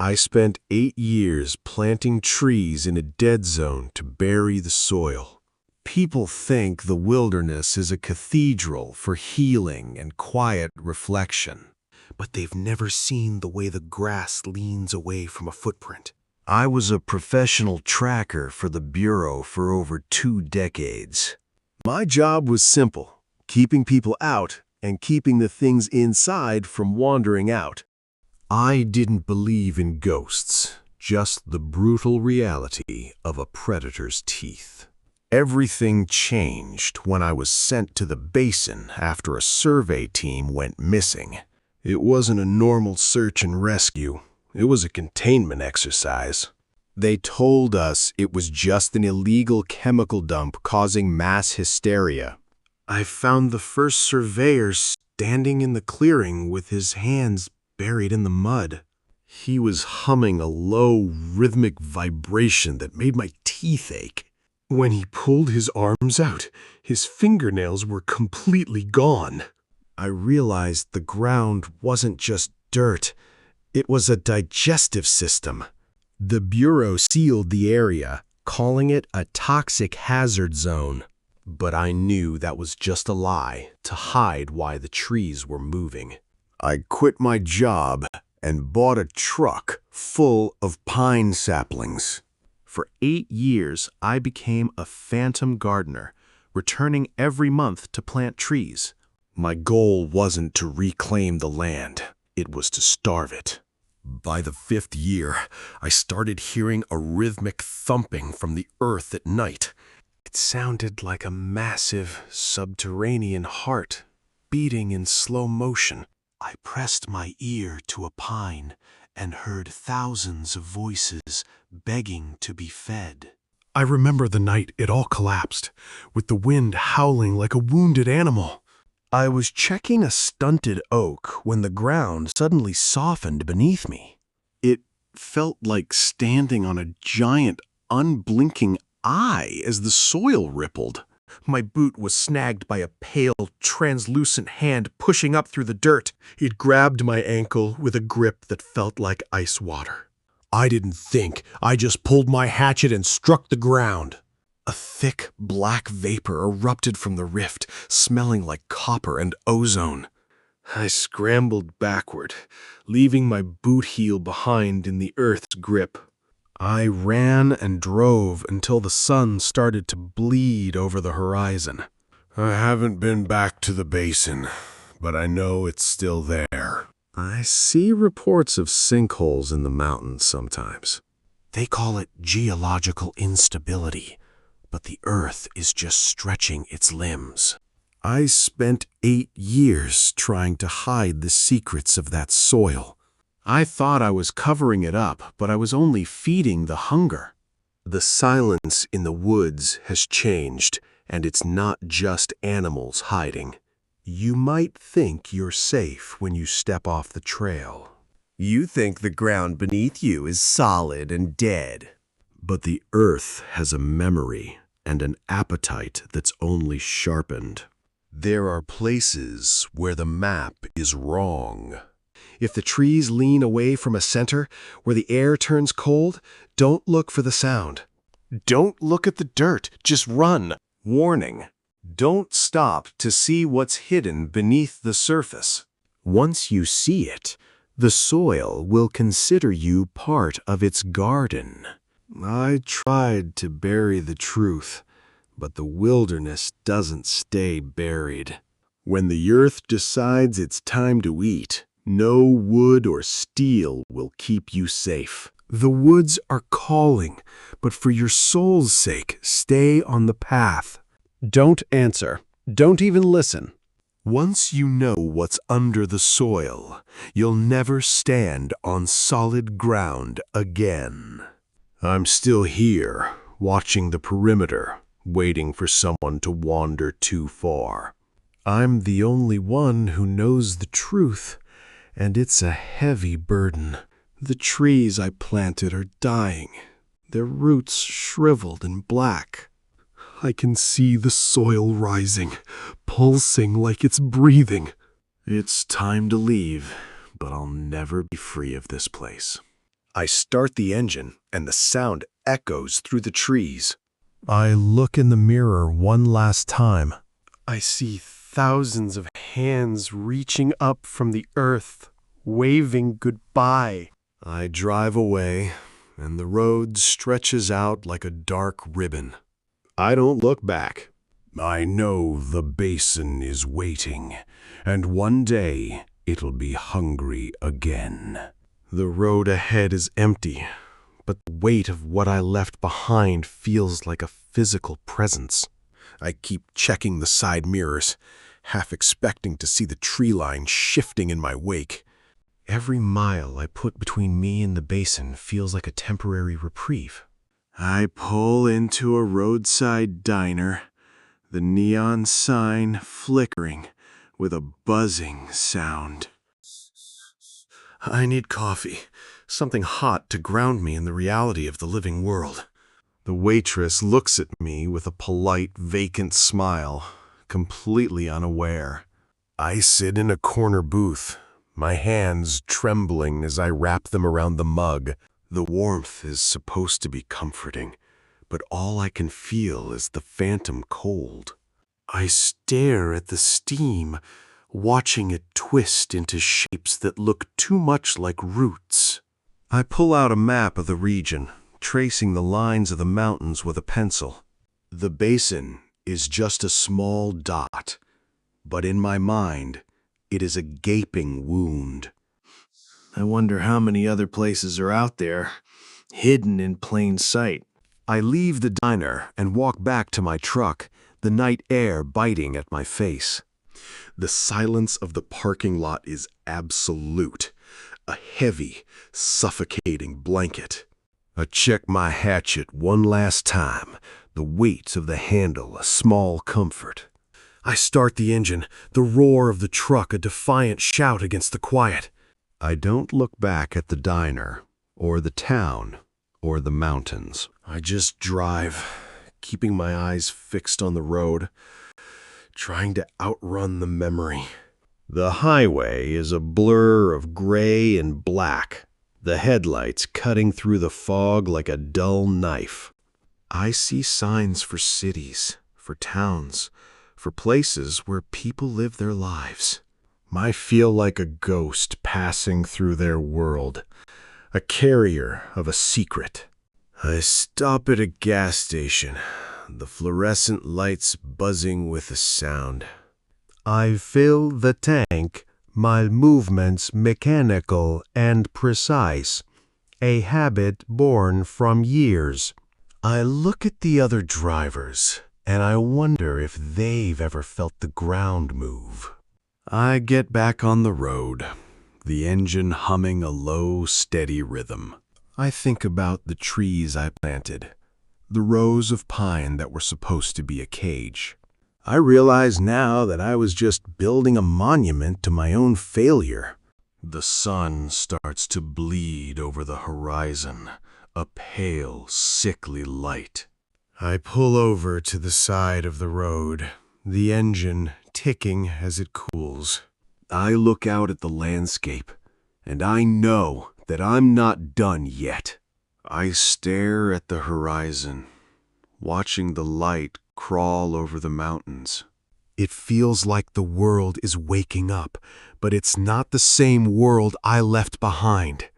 I spent 8 years planting trees in a dead zone to bury the soil. People think the wilderness is a cathedral for healing and quiet reflection, but they've never seen the way the grass leans away from a footprint. I was a professional tracker for the Bureau for over 2 decades. My job was simple, keeping people out and keeping the things inside from wandering out. I didn't believe in ghosts, just the brutal reality of a predator's teeth. Everything changed when I was sent to the basin after a survey team went missing. It wasn't a normal search and rescue. It was a containment exercise. They told us it was just an illegal chemical dump causing mass hysteria. I found the First Surveyor standing in the clearing with his hands buried in the mud. He was humming a low, rhythmic vibration that made my teeth ache. When he pulled his arms out, his fingernails were completely gone. I realized the ground wasn't just dirt. It was a digestive system. The Bureau sealed the area, calling it a toxic hazard zone. But I knew that was just a lie to hide why the trees were moving. I quit my job and bought a truck full of pine saplings. For 8 years, I became a phantom gardener, returning every month to plant trees. My goal wasn't to reclaim the land, it was to starve it. By the 5th year, I started hearing a rhythmic thumping from the earth at night. It sounded like a massive subterranean heart beating in slow motion. I pressed my ear to a pine and heard thousands of voices begging to be fed. I remember the night it all collapsed, with the wind howling like a wounded animal. I was checking a stunted oak when the ground suddenly softened beneath me. It felt like standing on a giant, unblinking eye as the soil rippled. My boot was snagged by a pale, translucent hand pushing up through the dirt. It grabbed my ankle with a grip that felt like ice water. I didn't think. I just pulled my hatchet and struck the ground. A thick, black vapor erupted from the rift, smelling like copper and ozone. I scrambled backward, leaving my boot heel behind in the earth's grip. I ran and drove until the sun started to bleed over the horizon. I haven't been back to the basin, but I know it's still there. I see reports of sinkholes in the mountains sometimes. They call it geological instability, but the earth is just stretching its limbs. I spent 8 years trying to hide the secrets of that soil. I thought I was covering it up, but I was only feeding the hunger. The silence in the woods has changed, and it's not just animals hiding. You might think you're safe when you step off the trail. You think the ground beneath you is solid and dead. But the earth has a memory and an appetite that's only sharpened. There are places where the map is wrong. If the trees lean away from a center, where the air turns cold, don't look for the sound. Don't look at the dirt, just run. Warning, don't stop to see what's hidden beneath the surface. Once you see it, the soil will consider you part of its garden. I tried to bury the truth, but the wilderness doesn't stay buried. When the earth decides it's time to eat, no wood or steel will keep you safe. The woods are calling, but for your soul's sake, stay on the path. Don't answer. Don't even listen. Once you know what's under the soil, you'll never stand on solid ground again. I'm still here, watching the perimeter, waiting for someone to wander too far. I'm the only one who knows the truth, and it's a heavy burden. The trees I planted are dying, their roots shriveled and black. I can see the soil rising, pulsing like it's breathing. It's time to leave, but I'll never be free of this place. I start the engine, and the sound echoes through the trees. I look in the mirror one last time. I see thousands of hands reaching up from the earth, waving goodbye. I drive away, and the road stretches out like a dark ribbon. I don't look back. I know the basin is waiting, and one day it'll be hungry again. The road ahead is empty, but the weight of what I left behind feels like a physical presence. I keep checking the side mirrors, half expecting to see the tree line shifting in my wake. Every mile I put between me and the basin feels like a temporary reprieve. I pull into a roadside diner, the neon sign flickering with a buzzing sound. I need coffee, something hot to ground me in the reality of the living world. The waitress looks at me with a polite, vacant smile, completely unaware. I sit in a corner booth, my hands trembling as I wrap them around the mug. The warmth is supposed to be comforting, but all I can feel is the phantom cold. I stare at the steam, watching it twist into shapes that look too much like roots. I pull out a map of the region, tracing the lines of the mountains with a pencil. The basin is just a small dot, but in my mind, it is a gaping wound. I wonder how many other places are out there, hidden in plain sight. I leave the diner and walk back to my truck, the night air biting at my face. The silence of the parking lot is absolute, a heavy, suffocating blanket. I check my hatchet one last time, the weight of the handle a small comfort. I start the engine, the roar of the truck a defiant shout against the quiet. I don't look back at the diner, or the town, or the mountains. I just drive, keeping my eyes fixed on the road, trying to outrun the memory. The highway is a blur of gray and black, the headlights cutting through the fog like a dull knife. I see signs for cities, for towns, for places where people live their lives. I feel like a ghost passing through their world, a carrier of a secret. I stop at a gas station, the fluorescent lights buzzing with a sound. I fill the tank, my movements mechanical and precise, a habit born from years. I look at the other drivers, and I wonder if they've ever felt the ground move. I get back on the road, the engine humming a low, steady rhythm. I think about the trees I planted, the rows of pine that were supposed to be a cage. I realize now that I was just building a monument to my own failure. The sun starts to bleed over the horizon, a pale, sickly light. I pull over to the side of the road, the engine ticking as it cools. I look out at the landscape, and I know that I'm not done yet. I stare at the horizon, watching the light crawl over the mountains. It feels like the world is waking up, but it's not the same world I left behind.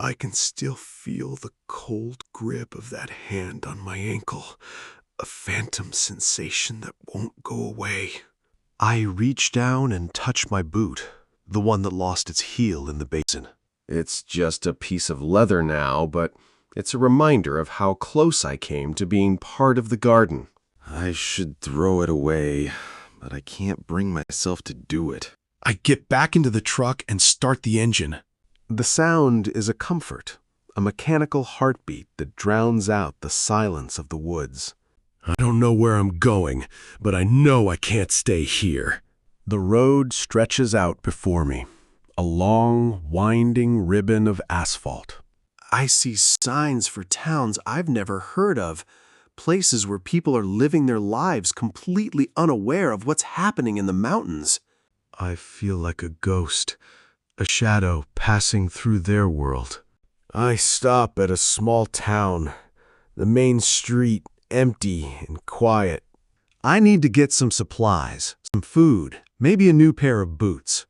I can still feel the cold grip of that hand on my ankle, a phantom sensation that won't go away. I reach down and touch my boot, the one that lost its heel in the basin. It's just a piece of leather now, but it's a reminder of how close I came to being part of the garden. I should throw it away, but I can't bring myself to do it. I get back into the truck and start the engine. The sound is a comfort, a mechanical heartbeat that drowns out the silence of the woods. I don't know where I'm going, but I know I can't stay here. The road stretches out before me, a long, winding ribbon of asphalt. I see signs for towns I've never heard of, places where people are living their lives completely unaware of what's happening in the mountains. I feel like a ghost, a shadow passing through their world. I stop at a small town, the main street empty and quiet. I need to get some supplies, some food, maybe a new pair of boots.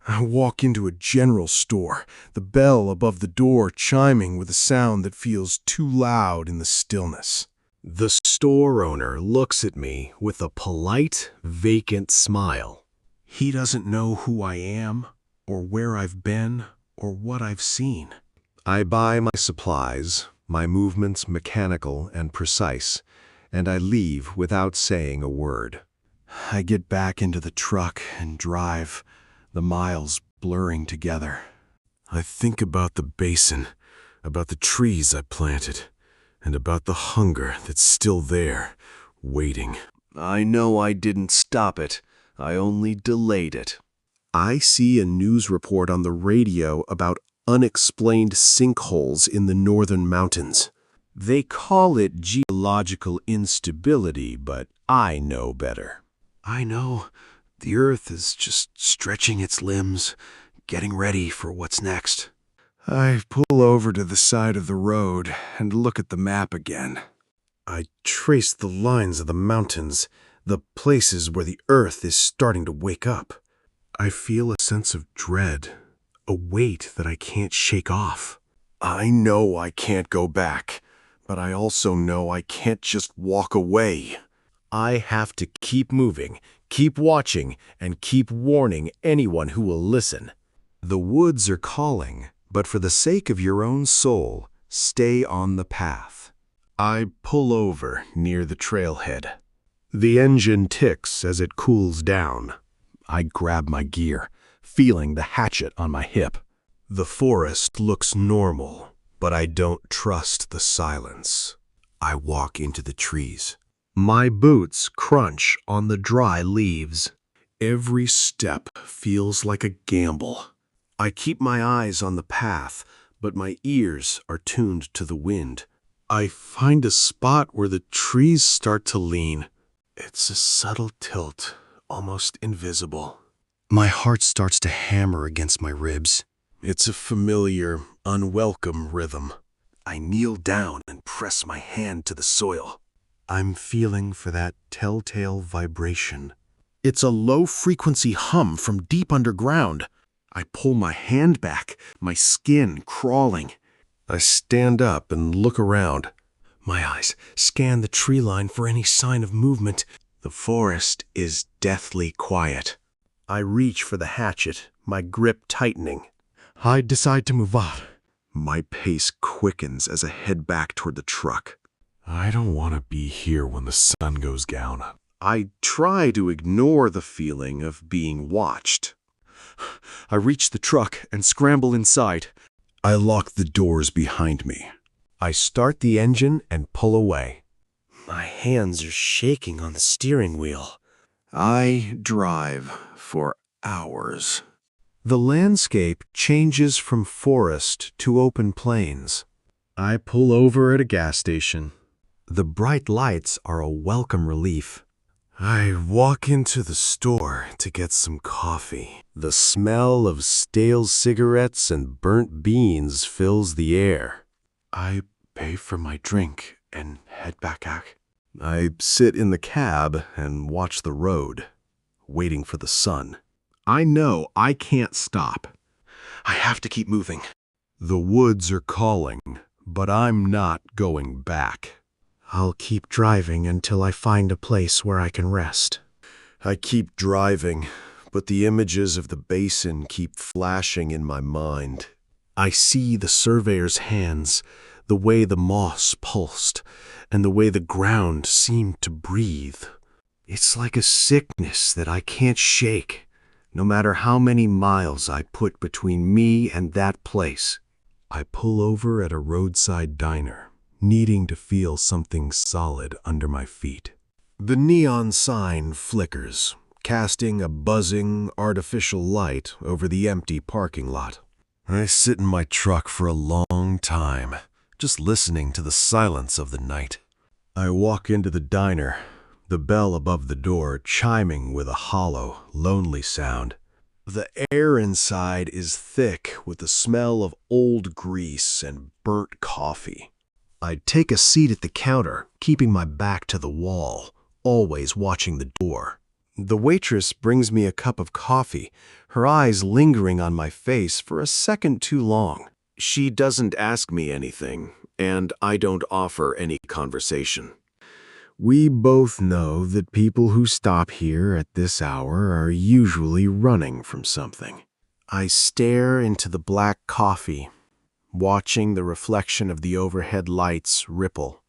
I walk into a general store, the bell above the door chiming with a sound that feels too loud in the stillness. The store owner looks at me with a polite, vacant smile. He doesn't know who I am, or where I've been, or what I've seen. I buy my supplies, my movements mechanical and precise, and I leave without saying a word. I get back into the truck and drive, the miles blurring together. I think about the basin, about the trees I planted, and about the hunger that's still there, waiting. I know I didn't stop it. I only delayed it. I see a news report on the radio about unexplained sinkholes in the northern mountains. They call it geological instability, but I know better. I know the earth is just stretching its limbs, getting ready for what's next. I pull over to the side of the road and look at the map again. I trace the lines of the mountains, the places where the earth is starting to wake up. I feel a sense of dread, a weight that I can't shake off. I know I can't go back, but I also know I can't just walk away. I have to keep moving, keep watching, and keep warning anyone who will listen. The woods are calling, but for the sake of your own soul, stay on the path. I pull over near the trailhead. The engine ticks as it cools down. I grab my gear, feeling the hatchet on my hip. The forest looks normal, but I don't trust the silence. I walk into the trees. My boots crunch on the dry leaves. Every step feels like a gamble. I keep my eyes on the path, but my ears are tuned to the wind. I find a spot where the trees start to lean. It's a subtle tilt, almost invisible. My heart starts to hammer against my ribs. It's a familiar, unwelcome rhythm. I kneel down and press my hand to the soil. I'm feeling for that telltale vibration. It's a low-frequency hum from deep underground. I pull my hand back, my skin crawling. I stand up and look around. My eyes scan the tree line for any sign of movement. The forest is deathly quiet. I reach for the hatchet, my grip tightening. I decide to move on. My pace quickens as I head back toward the truck. I don't want to be here when the sun goes down. I try to ignore the feeling of being watched. I reach the truck and scramble inside. I lock the doors behind me. I start the engine and pull away. My hands are shaking on the steering wheel. I drive for hours. The landscape changes from forest to open plains. I pull over at a gas station. The bright lights are a welcome relief. I walk into the store to get some coffee. The smell of stale cigarettes and burnt beans fills the air. I pay for my drink and head back out. I sit in the cab and watch the road, waiting for the sun. I know I can't stop. I have to keep moving. The woods are calling, but I'm not going back. I'll keep driving until I find a place where I can rest. I keep driving, but the images of the basin keep flashing in my mind. I see the surveyor's hands, the way the moss pulsed, and the way the ground seemed to breathe. It's like a sickness that I can't shake, no matter how many miles I put between me and that place. I pull over at a roadside diner, needing to feel something solid under my feet. The neon sign flickers, casting a buzzing, artificial light over the empty parking lot. I sit in my truck for a long time, just listening to the silence of the night. I walk into the diner, the bell above the door chiming with a hollow, lonely sound. The air inside is thick with the smell of old grease and burnt coffee. I take a seat at the counter, keeping my back to the wall, always watching the door. The waitress brings me a cup of coffee, her eyes lingering on my face for a second too long. She doesn't ask me anything, and I don't offer any conversation. We both know that people who stop here at this hour are usually running from something. I stare into the black coffee, watching the reflection of the overhead lights ripple.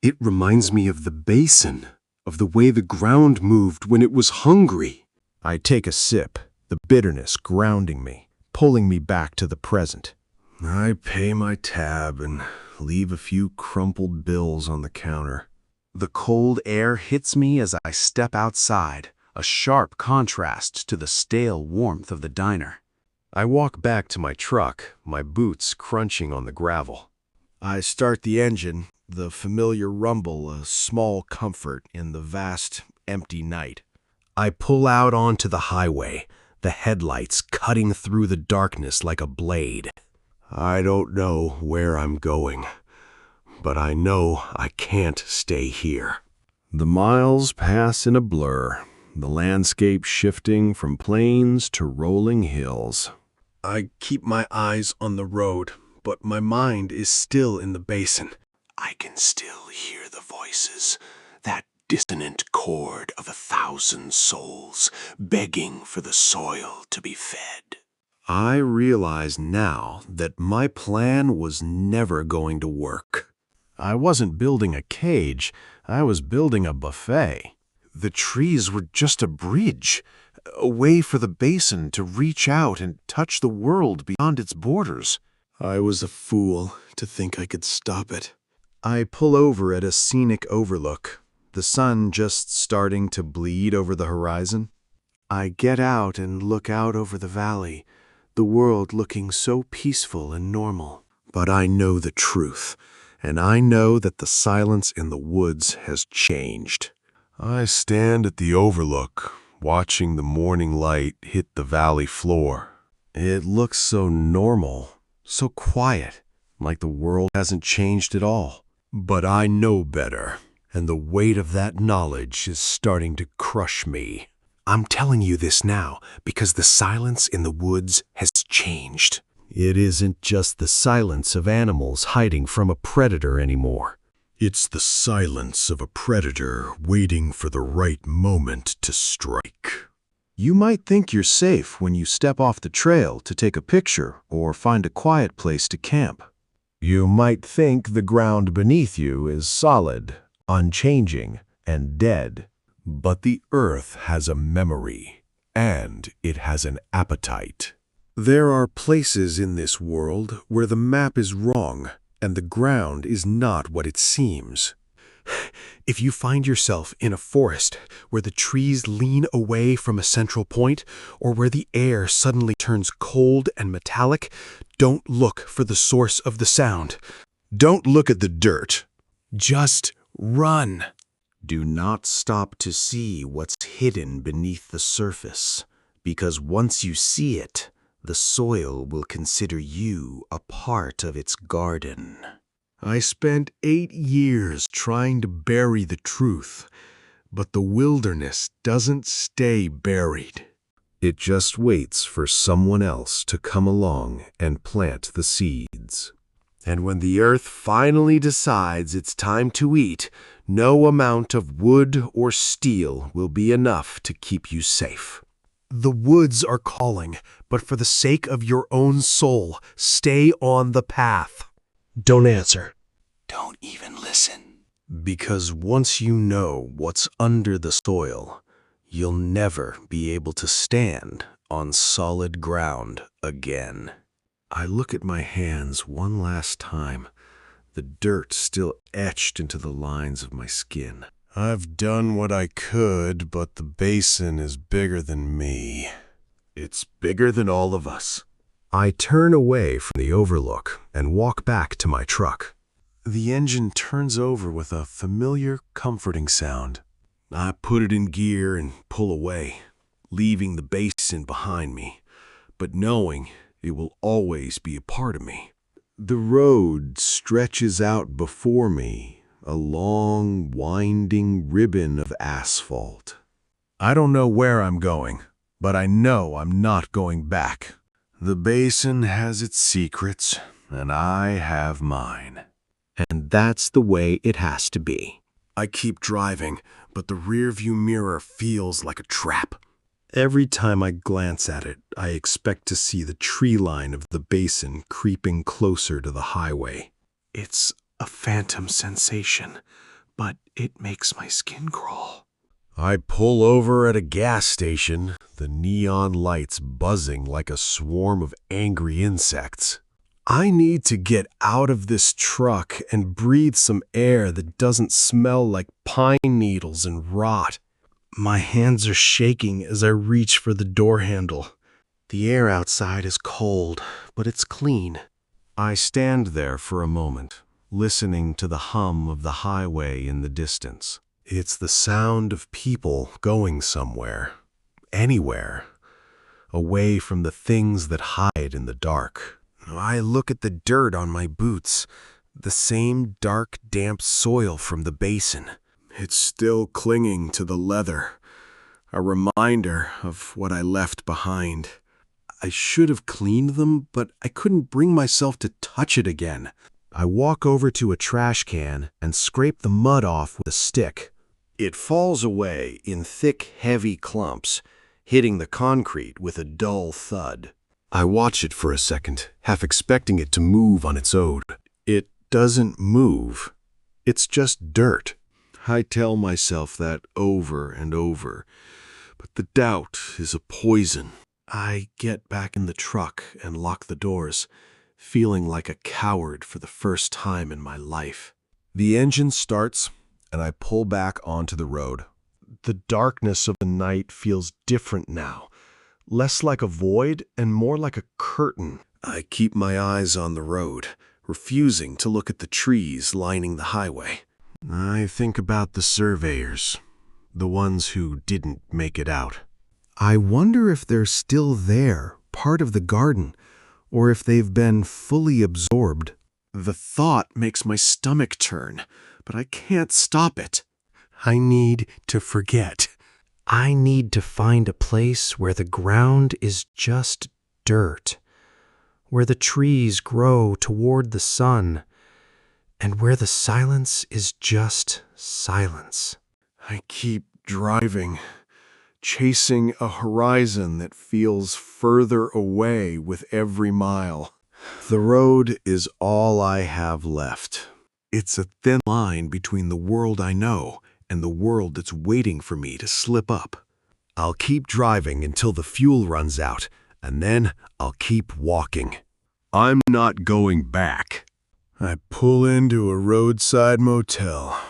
It reminds me of the basin, of the way the ground moved when it was hungry. I take a sip, the bitterness grounding me, pulling me back to the present. I pay my tab and leave a few crumpled bills on the counter. The cold air hits me as I step outside, a sharp contrast to the stale warmth of the diner. I walk back to my truck, my boots crunching on the gravel. I start the engine, the familiar rumble a small comfort in the vast, empty night. I pull out onto the highway, the headlights cutting through the darkness like a blade. I don't know where I'm going, but I know I can't stay here. The miles pass in a blur, the landscape shifting from plains to rolling hills. I keep my eyes on the road, but my mind is still in the basin. I can still hear the voices, that dissonant chord of 1,000 souls begging for the soil to be fed. I realize now that my plan was never going to work. I wasn't building a cage, I was building a buffet. The trees were just a bridge, a way for the basin to reach out and touch the world beyond its borders. I was a fool to think I could stop it. I pull over at a scenic overlook, the sun just starting to bleed over the horizon. I get out and look out over the valley, the world looking so peaceful and normal. But I know the truth, and I know that the silence in the woods has changed. I stand at the overlook, watching the morning light hit the valley floor. It looks so normal, so quiet, like the world hasn't changed at all. But I know better, and the weight of that knowledge is starting to crush me. I'm telling you this now because the silence in the woods has changed. It isn't just the silence of animals hiding from a predator anymore. It's the silence of a predator waiting for the right moment to strike. You might think you're safe when you step off the trail to take a picture or find a quiet place to camp. You might think the ground beneath you is solid, unchanging, and dead. But the earth has a memory, and it has an appetite. There are places in this world where the map is wrong, and the ground is not what it seems. If you find yourself in a forest where the trees lean away from a central point, or where the air suddenly turns cold and metallic, don't look for the source of the sound. Don't look at the dirt. Just run. Do not stop to see what's hidden beneath the surface, because once you see it, the soil will consider you a part of its garden. I spent 8 years trying to bury the truth, but the wilderness doesn't stay buried. It just waits for someone else to come along and plant the seeds. And when the earth finally decides it's time to eat, no amount of wood or steel will be enough to keep you safe. The woods are calling, but for the sake of your own soul, stay on the path. Don't answer. Don't even listen. Because once you know what's under the soil, you'll never be able to stand on solid ground again. I look at my hands one last time, the dirt still etched into the lines of my skin. I've done what I could, but the basin is bigger than me. It's bigger than all of us. I turn away from the overlook and walk back to my truck. The engine turns over with a familiar, comforting sound. I put it in gear and pull away, leaving the basin behind me, but knowing it will always be a part of me. The road stretches out before me, a long, winding ribbon of asphalt. I don't know where I'm going, but I know I'm not going back. The basin has its secrets, and I have mine. And that's the way it has to be. I keep driving, but the rearview mirror feels like a trap. Every time I glance at it, I expect to see the tree line of the basin creeping closer to the highway. It's a phantom sensation, but it makes my skin crawl. I pull over at a gas station, the neon lights buzzing like a swarm of angry insects. I need to get out of this truck and breathe some air that doesn't smell like pine needles and rot. My hands are shaking as I reach for the door handle. The air outside is cold, but it's clean. I stand there for a moment, listening to the hum of the highway in the distance. It's the sound of people going somewhere, anywhere, away from the things that hide in the dark. I look at the dirt on my boots, the same dark, damp soil from the basin. It's still clinging to the leather, a reminder of what I left behind. I should have cleaned them, but I couldn't bring myself to touch it again. I walk over to a trash can and scrape the mud off with a stick. It falls away in thick, heavy clumps, hitting the concrete with a dull thud. I watch it for a second, half expecting it to move on its own. It doesn't move. It's just dirt. I tell myself that over and over, but the doubt is a poison. I get back in the truck and lock the doors, feeling like a coward for the first time in my life. The engine starts, and I pull back onto the road. The darkness of the night feels different now, less like a void and more like a curtain. I keep my eyes on the road, refusing to look at the trees lining the highway. I think about the surveyors, the ones who didn't make it out. I wonder if they're still there, part of the garden, or if they've been fully absorbed. The thought makes my stomach turn, but I can't stop it. I need to forget. I need to find a place where the ground is just dirt, where the trees grow toward the sun, and where the silence is just silence. I keep driving, chasing a horizon that feels further away with every mile. The road is all I have left. It's a thin line between the world I know and the world that's waiting for me to slip up. I'll keep driving until the fuel runs out, and then I'll keep walking. I'm not going back. I pull into a roadside motel,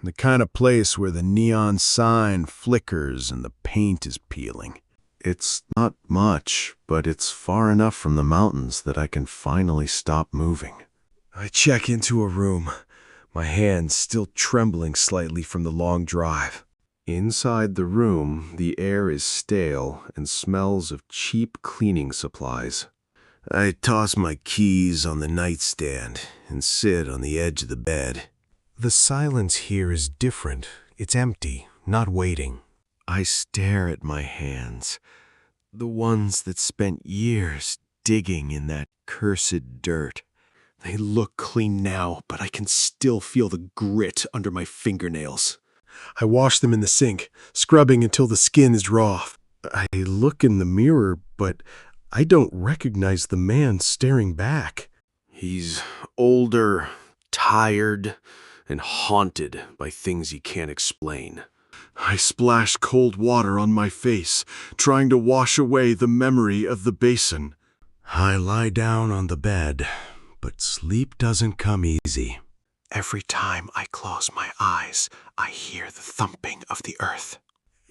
the kind of place where the neon sign flickers and the paint is peeling. It's not much, but it's far enough from the mountains that I can finally stop moving. I check into a room, my hands still trembling slightly from the long drive. Inside the room, the air is stale and smells of cheap cleaning supplies. I toss my keys on the nightstand and sit on the edge of the bed. The silence here is different. It's empty, not waiting. I stare at my hands, the ones that spent years digging in that cursed dirt. They look clean now, but I can still feel the grit under my fingernails. I wash them in the sink, scrubbing until the skin is raw. I look in the mirror, but I don't recognize the man staring back. He's older, tired, and haunted by things he can't explain. I splash cold water on my face, trying to wash away the memory of the basin. I lie down on the bed, but sleep doesn't come easy. Every time I close my eyes, I hear the thumping of the earth.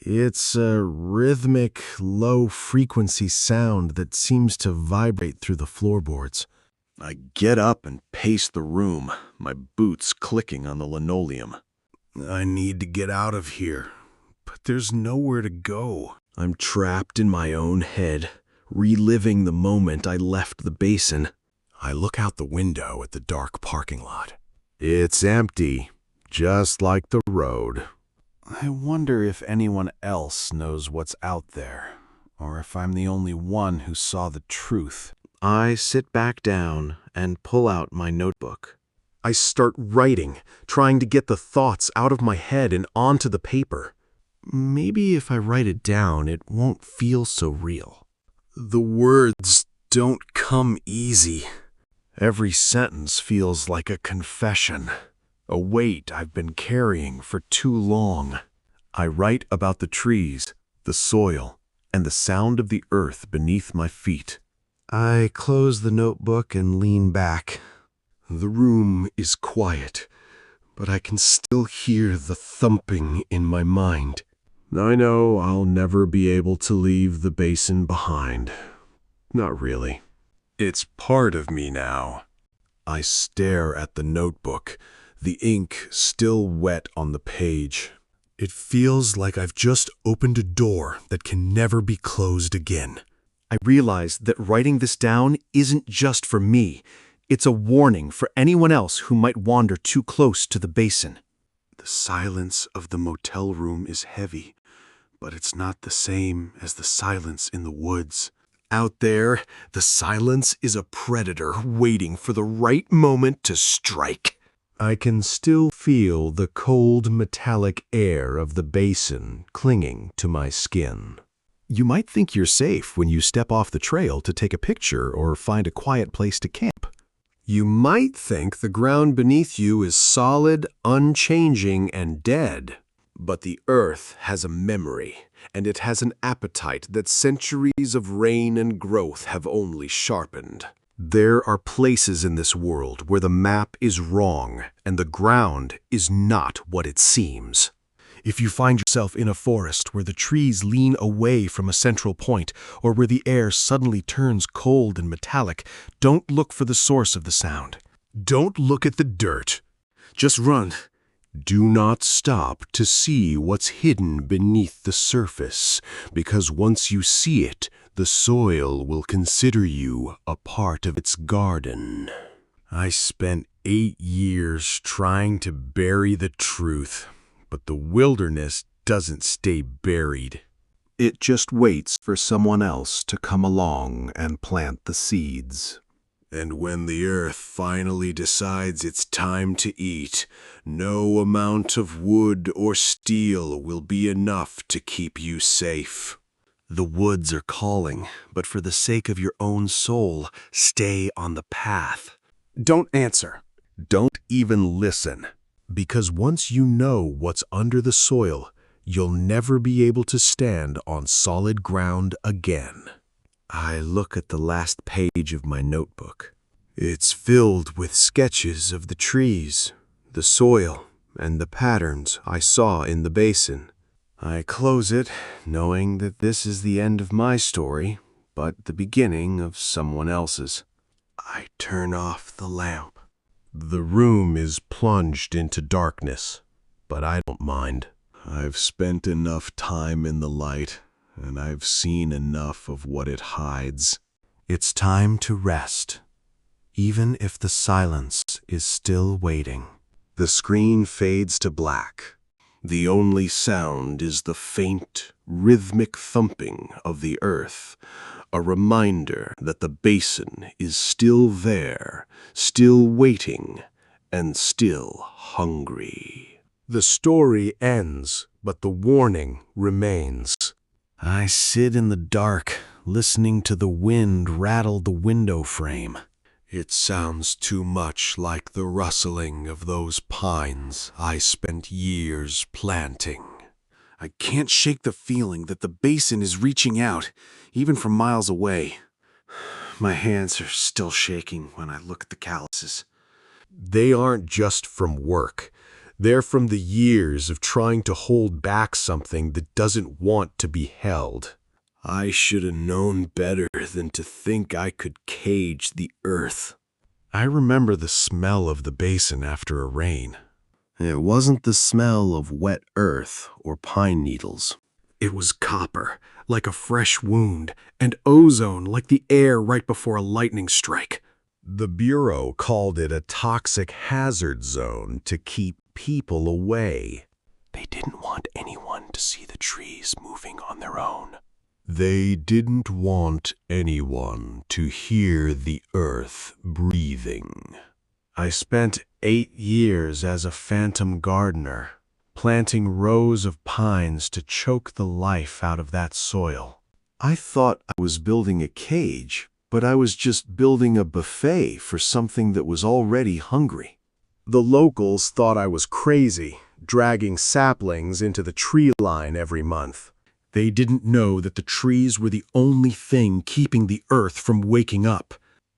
It's a rhythmic, low-frequency sound that seems to vibrate through the floorboards. I get up and pace the room, my boots clicking on the linoleum. I need to get out of here, but there's nowhere to go. I'm trapped in my own head, reliving the moment I left the basin. I look out the window at the dark parking lot. It's empty, just like the road. I wonder if anyone else knows what's out there, or if I'm the only one who saw the truth. I sit back down and pull out my notebook. I start writing, trying to get the thoughts out of my head and onto the paper. Maybe if I write it down, it won't feel so real. The words don't come easy. Every sentence feels like a confession, a weight I've been carrying for too long. I write about the trees, the soil, and the sound of the earth beneath my feet. I close the notebook and lean back. The room is quiet, but I can still hear the thumping in my mind. I know I'll never be able to leave the basin behind. Not really. It's part of me now. I stare at the notebook, the ink still wet on the page. It feels like I've just opened a door that can never be closed again. I realize that writing this down isn't just for me. It's a warning for anyone else who might wander too close to the basin. The silence of the motel room is heavy, but it's not the same as the silence in the woods. Out there, the silence is a predator waiting for the right moment to strike. I can still feel the cold metallic air of the basin clinging to my skin. You might think you're safe when you step off the trail to take a picture or find a quiet place to camp. You might think the ground beneath you is solid, unchanging, and dead. But the earth has a memory, and it has an appetite that centuries of rain and growth have only sharpened. There are places in this world where the map is wrong, and the ground is not what it seems. If you find yourself in a forest where the trees lean away from a central point, or where the air suddenly turns cold and metallic, don't look for the source of the sound. Don't look at the dirt. Just run. Do not stop to see what's hidden beneath the surface, because once you see it, the soil will consider you a part of its garden. I spent 8 years trying to bury the truth. But the wilderness doesn't stay buried. It just waits for someone else to come along and plant the seeds. And when the earth finally decides it's time to eat, no amount of wood or steel will be enough to keep you safe. The woods are calling, but for the sake of your own soul, stay on the path. Don't answer. Don't even listen. Because once you know what's under the soil, you'll never be able to stand on solid ground again. I look at the last page of my notebook. It's filled with sketches of the trees, the soil, and the patterns I saw in the basin. I close it, knowing that this is the end of my story, but the beginning of someone else's. I turn off the lamp. The room is plunged into darkness, but I don't mind. I've spent enough time in the light, and I've seen enough of what it hides. It's time to rest, even if the silence is still waiting. The screen fades to black. The only sound is the faint, rhythmic thumping of the earth, a reminder that the basin is still there, still waiting, and still hungry. The story ends, but the warning remains. I sit in the dark, listening to the wind rattle the window frame. It sounds too much like the rustling of those pines I spent years planting. I can't shake the feeling that the basin is reaching out, even from miles away. My hands are still shaking when I look at the calluses. They aren't just from work. They're from the years of trying to hold back something that doesn't want to be held. I should have known better than to think I could cage the earth. I remember the smell of the basin after a rain. It wasn't the smell of wet earth or pine needles. It was copper, like a fresh wound, and ozone like the air right before a lightning strike. The Bureau called it a toxic hazard zone to keep people away. They didn't want anyone to see the trees moving on their own. They didn't want anyone to hear the earth breathing. I spent 8 years as a phantom gardener, planting rows of pines to choke the life out of that soil. I thought I was building a cage, but I was just building a buffet for something that was already hungry. The locals thought I was crazy, dragging saplings into the tree line every month. They didn't know that the trees were the only thing keeping the earth from waking up.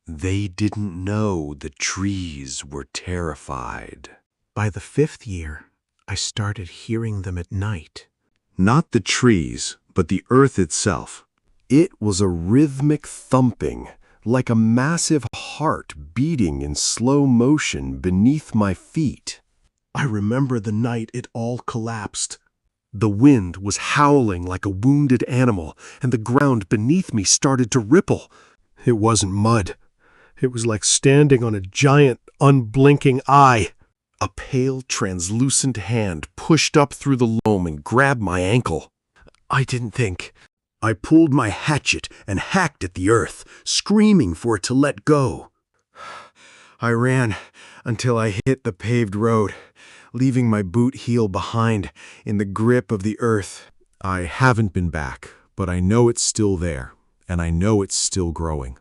They didn't know the trees were terrified. By the 5th year, I started hearing them at night. Not the trees, but the earth itself. It was a rhythmic thumping, like a massive heart beating in slow motion beneath my feet. I remember the night it all collapsed. The wind was howling like a wounded animal, and the ground beneath me started to ripple. It wasn't mud. It was like standing on a giant, unblinking eye. A pale, translucent hand pushed up through the loam and grabbed my ankle. I didn't think. I pulled my hatchet and hacked at the earth, screaming for it to let go. I ran until I hit the paved road, leaving my boot heel behind in the grip of the earth. I haven't been back, but I know it's still there, and I know it's still growing.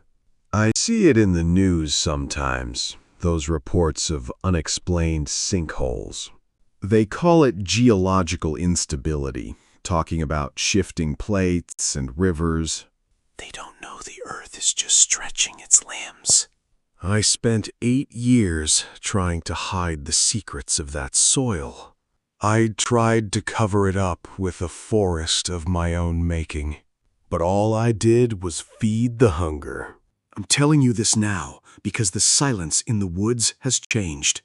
I see it in the news sometimes, those reports of unexplained sinkholes. They call it geological instability, talking about shifting plates and rivers. They don't know the earth is just stretching its limbs. I spent 8 years trying to hide the secrets of that soil. I tried to cover it up with a forest of my own making, but all I did was feed the hunger. I'm telling you this now because the silence in the woods has changed.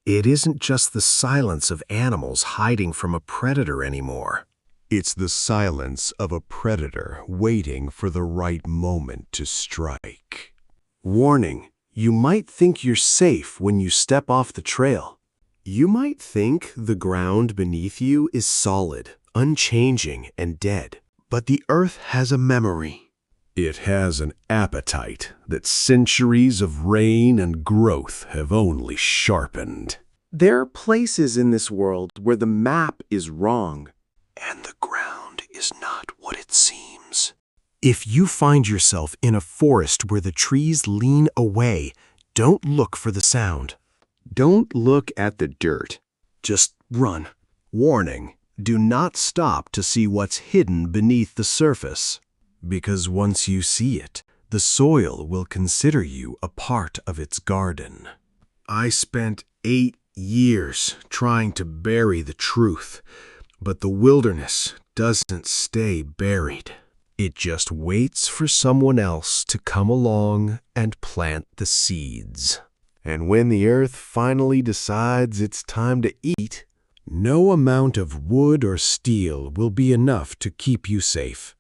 It isn't just the silence of animals hiding from a predator anymore. It's the silence of a predator waiting for the right moment to strike. Warning. You might think you're safe when you step off the trail. You might think the ground beneath you is solid, unchanging, and dead. But the earth has a memory. It has an appetite that centuries of rain and growth have only sharpened. There are places in this world where the map is wrong, And the ground is not what it seems. If you find yourself in a forest where the trees lean away, don't look for the sound. Don't look at the dirt. Just run. Warning, do not stop to see what's hidden beneath the surface, because once you see it, the soil will consider you a part of its garden. I spent 8 years trying to bury the truth, but the wilderness doesn't stay buried. It just waits for someone else to come along and plant the seeds. And when the earth finally decides it's time to eat, no amount of wood or steel will be enough to keep you safe.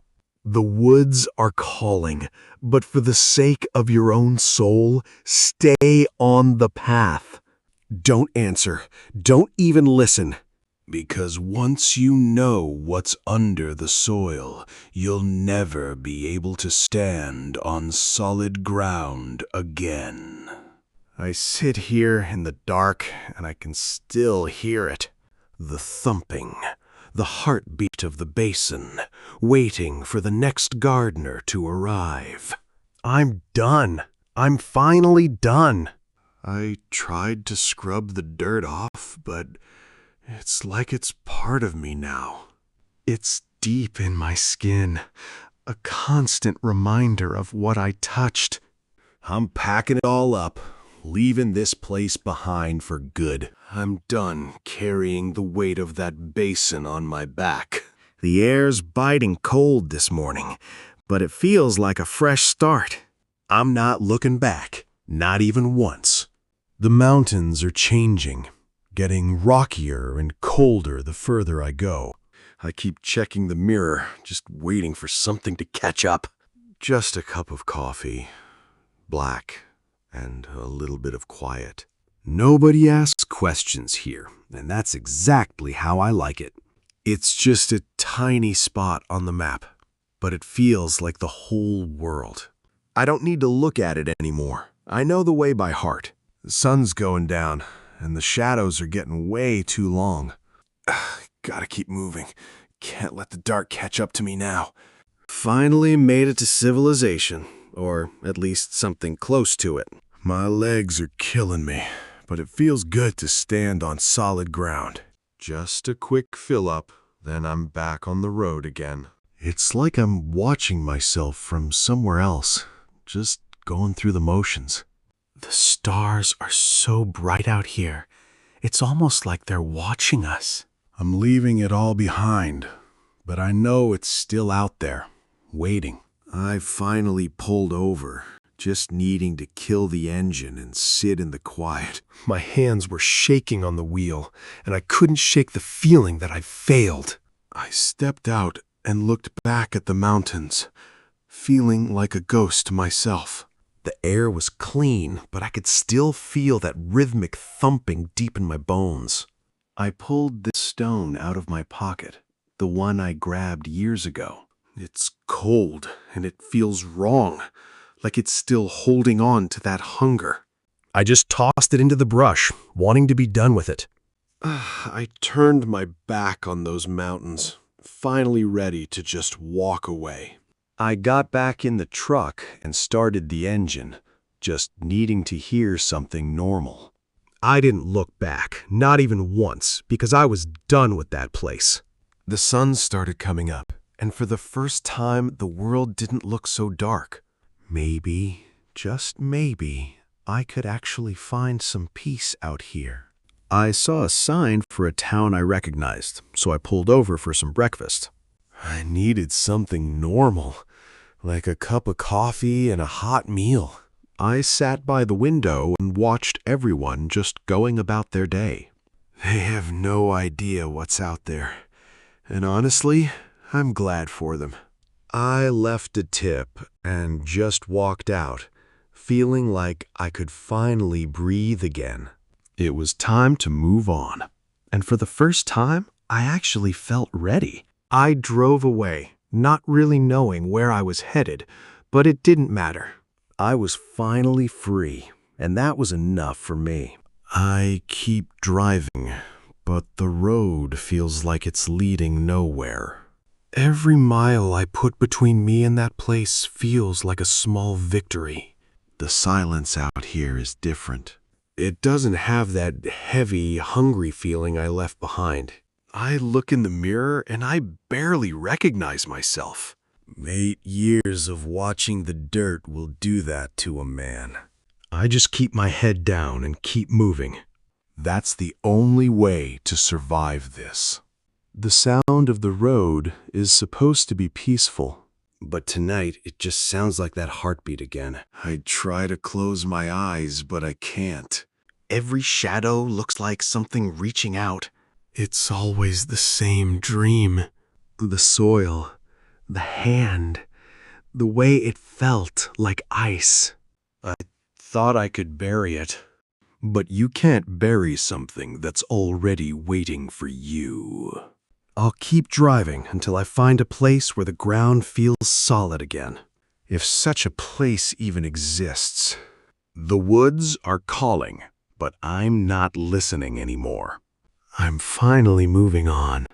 The woods are calling, but for the sake of your own soul, stay on the path. Don't answer. Don't even listen. Because once you know what's under the soil, you'll never be able to stand on solid ground again. I sit here in the dark and I can still hear it. The thumping, the heartbeat of the basin, waiting for the next gardener to arrive. I'm done. I'm finally done. I tried to scrub the dirt off, but it's like it's part of me now. It's deep in my skin, a constant reminder of what I touched. I'm packing it all up, leaving this place behind for good. I'm done carrying the weight of that basin on my back. The air's biting cold this morning, but it feels like a fresh start. I'm not looking back, not even once. The mountains are changing, getting rockier and colder the further I go. I keep checking the mirror, just waiting for something to catch up. Just a cup of coffee, black, and a little bit of quiet. Nobody asks questions here, and that's exactly how I like it. It's just a tiny spot on the map, but it feels like the whole world. I don't need to look at it anymore. I know the way by heart. The sun's going down, and the shadows are getting way too long. Gotta keep moving. Can't let the dark catch up to me now. Finally made it to civilization, or at least something close to it. My legs are killing me, but it feels good to stand on solid ground. Just a quick fill-up, then I'm back on the road again. It's like I'm watching myself from somewhere else, just going through the motions. The stars are so bright out here. It's almost like they're watching us. I'm leaving it all behind, but I know it's still out there, waiting. I finally pulled over, just needing to kill the engine and sit in the quiet. My hands were shaking on the wheel, and I couldn't shake the feeling that I failed. I stepped out and looked back at the mountains, feeling like a ghost myself. The air was clean, but I could still feel that rhythmic thumping deep in my bones. I pulled this stone out of my pocket, the one I grabbed years ago. It's cold, and it feels wrong, like it's still holding on to that hunger. I just tossed it into the brush, wanting to be done with it. I turned my back on those mountains, finally ready to just walk away. I got back in the truck and started the engine, just needing to hear something normal. I didn't look back, not even once, because I was done with that place. The sun started coming up, and for the first time, the world didn't look so dark. Maybe, just maybe, I could actually find some peace out here. I saw a sign for a town I recognized, so I pulled over for some breakfast. I needed something normal, like a cup of coffee and a hot meal. I sat by the window and watched everyone just going about their day. They have no idea what's out there, and honestly, I'm glad for them. I left a tip and just walked out, feeling like I could finally breathe again. It was time to move on, and for the first time, I actually felt ready. I drove away, not really knowing where I was headed, but it didn't matter. I was finally free, and that was enough for me. I keep driving, but the road feels like it's leading nowhere. Every mile I put between me and that place feels like a small victory. The silence out here is different. It doesn't have that heavy, hungry feeling I left behind. I look in the mirror and I barely recognize myself. 8 years of watching the dirt will do that to a man. I just keep my head down and keep moving. That's the only way to survive this. The sound of the road is supposed to be peaceful, but tonight it just sounds like that heartbeat again. I try to close my eyes, but I can't. Every shadow looks like something reaching out. It's always the same dream. The soil, the hand, the way it felt like ice. I thought I could bury it. But you can't bury something that's already waiting for you. I'll keep driving until I find a place where the ground feels solid again. If such a place even exists. The woods are calling, but I'm not listening anymore. I'm finally moving on.